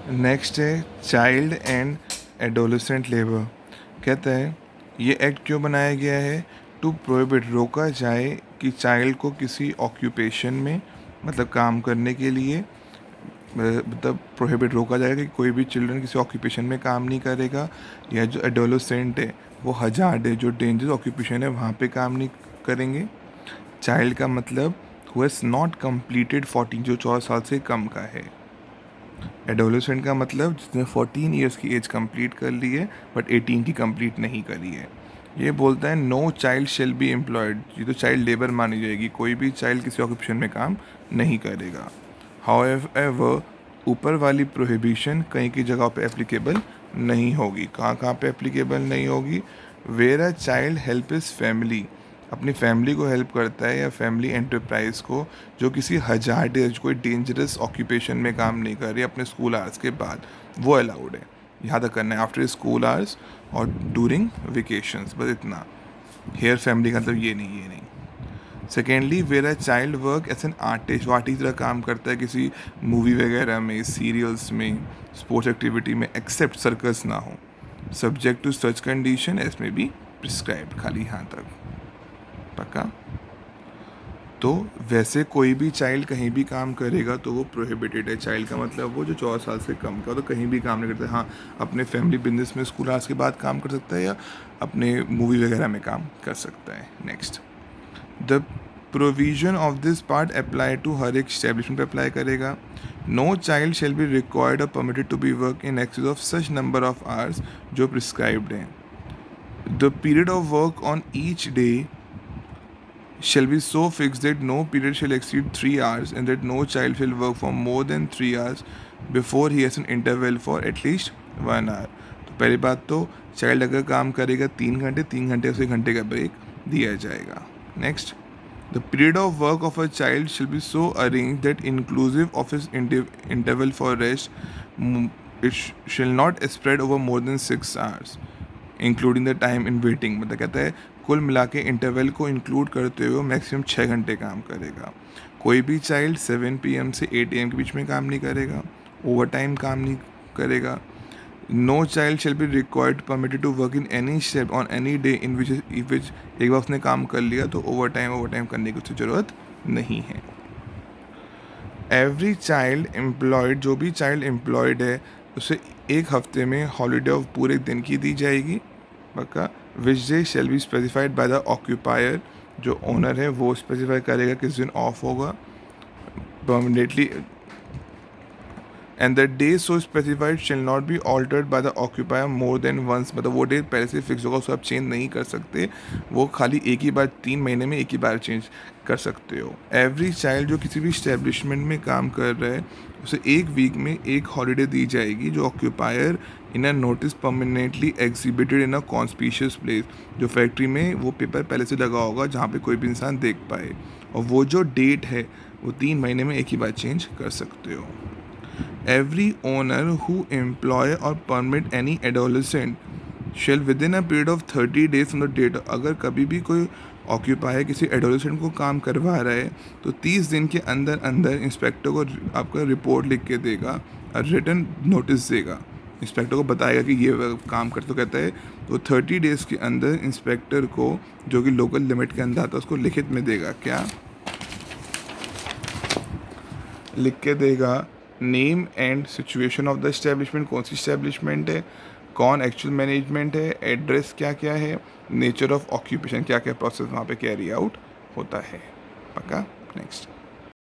Next है child and adolescent labour. कहता है ये एक्ट क्यों बनाया गया है? टू प्रोहिबिट, रोका जाए कि चाइल्ड को किसी ऑक्यूपेशन में, मतलब काम करने के लिए, मतलब प्रोहिबिट रोका जाएगा कि कोई भी चिल्ड्रन किसी ऑक्यूपेशन में काम नहीं करेगा, या जो एडोलेसेंट है वो हजार्ड है, जो डेंजरस ऑक्यूपेशन है वहाँ पे काम नहीं करेंगे। चाइल्ड का मतलब हु हैज़ नॉट कंप्लीटेड 14, जो 14 साल से कम का है। एडोलेसेंट का मतलब जिसने 14 ईयर्स की एज कंप्लीट कर ली है बट 18 की कंप्लीट नहीं करी है। ये बोलता है no child shall be employed, ये तो चाइल्ड लेबर मानी जाएगी, कोई भी चाइल्ड किसी ऑक्यूपेशन में काम नहीं करेगा। हाउएवर, ऊपर वाली प्रोहिबिशन कहीं की जगह पे एप्लीकेबल नहीं होगी। कहाँ कहाँ पे एप्लीकेबल नहीं होगी? Where a child help is family, अपनी फैमिली को हेल्प करता है या फैमिली एंटरप्राइज को, जो किसी हजार्ड, कोई डेंजरस ऑक्यूपेशन में काम नहीं कर रही अपने स्कूल आवर्स के बाद, वो अलाउड है। यहाँ तक करना है आफ्टर स्कूल आवर्स और ड्यूरिंग वेकेशंस, बस इतना। हेयर फैमिली का मतलब ये नहीं। Secondly, where a child work as an artist, वो आर्टिस्ट तरह काम करता है किसी मूवी वगैरह में, सीरियल्स में, स्पोर्ट्स एक्टिविटी में, एक्सेप्ट सर्कस ना हो, subject to such condition as may be prescribed. खाली यहाँ तक पक्का। तो वैसे कोई भी चाइल्ड कहीं भी काम करेगा तो वो प्रोहिबिटेड है। चाइल्ड का मतलब वो जो 14 साल से कम का, तो कहीं भी काम नहीं करता। हाँ, अपने फैमिली बिजनेस में स्कूल आवर्स के बाद काम कर सकता है या अपने मूवी वगैरह में काम कर सकता है। Next, the provision of this part apply to हर एक स्टैब्लिशमेंट पे अप्लाई करेगा। No child shall be required or permitted to be work in excess of such number of hours जो प्रिस्क्राइब्ड हैं। The period of work on each day shall be so fixed that no period shall exceed 3 hours and that no child shall work for more than 3 hours before he has an interval for at least 1 hour। तो पहली बात तो child अगर काम करेगा 3 घंटे, 3 घंटे उसे घंटे का ब्रेक दिया जाएगा। Next, the period of work of a child shall be so arrange that inclusive of his interval for rest it shall not spread over more than 6 hours including the time in waiting. मतलब कहता है कुल मिला के interval को include करते हुए maximum 6 घंटे काम करेगा। कोई भी चाइल्ड 7 PM से 8 AM के बीच में काम नहीं करेगा, ओवर टाइम काम नहीं करेगा। No child shall be required permitted to work in any step on any day in which एक बार उसने काम कर लिया तो ओवर टाइम करने की उसकी ज़रूरत नहीं है। एवरी चाइल्ड एम्प्लॉयड, जो भी चाइल्ड एम्प्लॉयड है उसे एक हफ्ते में हॉलीडे ऑफ पूरे दिन की दी जाएगी पक्का। Which day shall be specified by the occupier, जो ओनर है वो स्पेसिफाई करेगा किस दिन ऑफ होगा permanently. And the day so specified shall not be altered by the occupier more than once, मतलब वो डे पहले से फिक्स होगा, उसको आप चेंज नहीं कर सकते, वो खाली एक ही बार 3 महीने में एक ही बार चेंज कर सकते हो। एवरी चाइल्ड जो किसी भी इस्टेब्लिशमेंट में काम कर रहा है उसे एक वीक में एक हॉलीडे दी जाएगी, जो occupier in a notice permanently exhibited in a conspicuous place, जो फैक्ट्री में वो पेपर पहले से लगा होगा जहाँ पे कोई भी इंसान देख पाए, और वो जो डेट है वो 3 महीने में एक ही बार चेंज कर सकते हो। Every owner who employ or permit any adolescent shall within a period of 30 days from the date, अगर कभी भी कोई ऑक्यूपायर किसी एडोलेसेंट को काम करवा रहा है तो 30 दिन के अंदर अंदर इंस्पेक्टर को आपका रिपोर्ट लिख के देगा और रिटर्न नोटिस देगा। इंस्पेक्टर को बताएगा कि ये काम कर, तो कहता है तो 30 डेज़ के अंदर इंस्पेक्टर को, जो कि लोकल लिमिट के अंदर आता है, उसको लिखित में देगा। क्या लिख के देगा? Name and situation of the establishment, कौन सी इस्टेब्लिशमेंट है, कौन एक्चुअल मैनेजमेंट है, एड्रेस क्या क्या है, नेचर ऑफ ऑक्यूपेशन, क्या क्या प्रोसेस वहाँ पे कैरी आउट होता है। पक्का। नेक्स्ट।